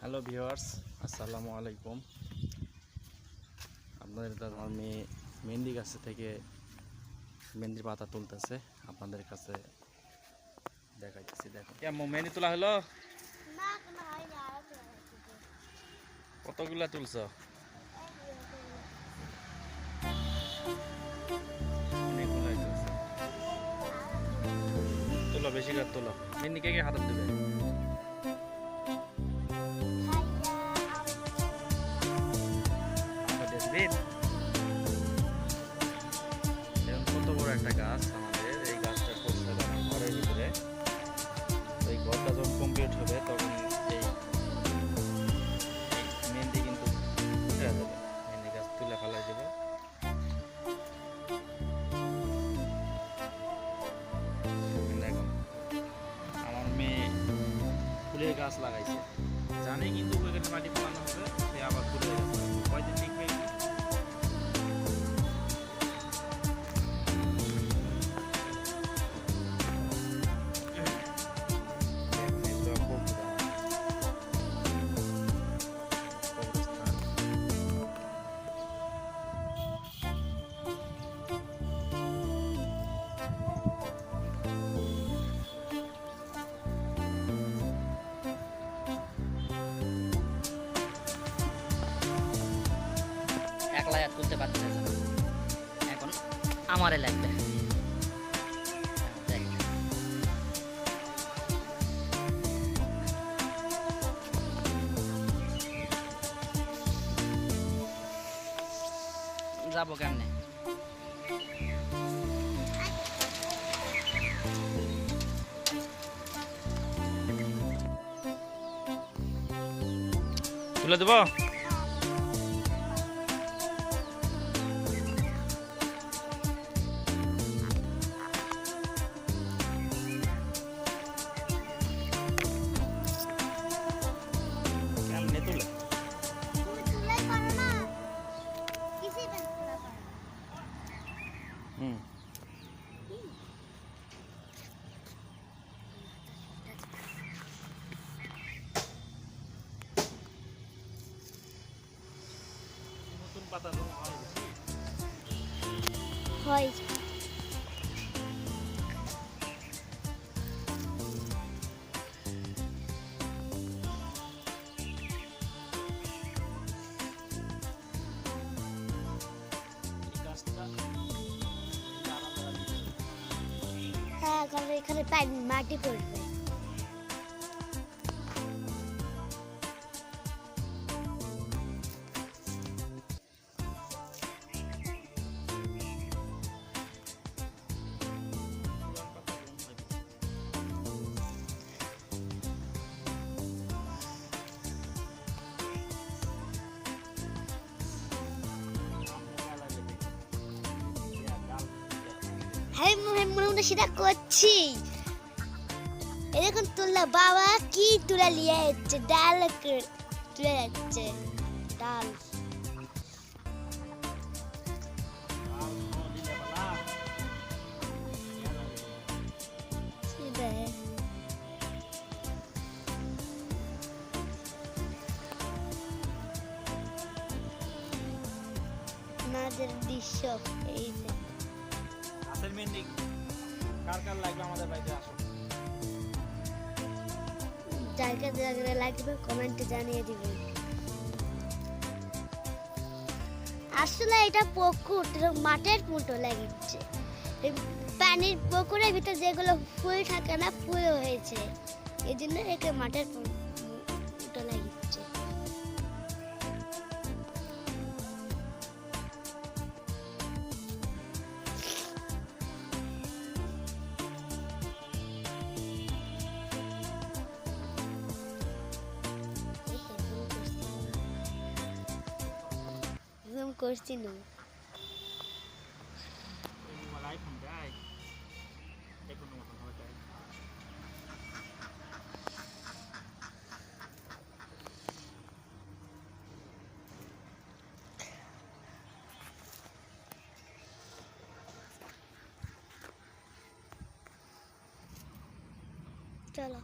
Hello viewers, আসসালামু আলাইকুম। আপনাদের আমার মেয়ে মেহেন্দি গাছ থেকে মেহেন্দির পাতা তুলতেছে, আপনাদের কাছে দেখাইতেছি। দেখো কেমন মেহেন্দি তোলা হলো? কতগুলা তুলছ? অনেকগুলাই তুলছ। তোলো, বেশি করে তোলো। মেহেন্দি কে কে হাতে দেবে? কত বড় একটা গাছ আমাদের, এই গাছটা করছে আমার ঘরের ভিতরে। এই ঘরটা যখন কমপ্লিট হবে তখন এই মেহেন্দি কিন্তু উঠে যাবে, মেহেন্দি গাছ তুলে ফেলাই দেবো। দেখো আমার মেয়ে ফুলের গাছ লাগাইছে, জানে কিন্তু ওইখানে মাটি ফেলানো হবে, সে আবার ফুলের গাছ লাগাবে। কয়দিন টিকবে? একলা তুলতে পারছে না, এখন আমারে লাগবে। যাবো কেমনে? তুলে দেবো? কেমনে তুলে? হুম, নতুন পাতা হয়। হ্যাঁ, কারণ এখানে পানি মাটি পড়বে। হ্যাঁ, মনে মনে সেটা করছি। এরকম তুললা বাবা কি তুলা লিয়ে যাচ্ছে, ডাল তুলে যাচ্ছে, ডাল। নাচের দৃশ্য এই যে। গাছের মেহেন্দি কার কার লাগবে আমাদের বাড়িতে আসো। যার কাছে লাগবে কমেন্টে জানিয়ে দিবেন। আসলে এটা পুকুর, মাঠের মতো লাগিচ্ছে। পানির পুকুরের ভিতরে যেগুলো ফুল থাকে না, ফুল হয়েছে, এই জন্য একে মাঠের মতো লাগিচ্ছে। করছি না। চলো।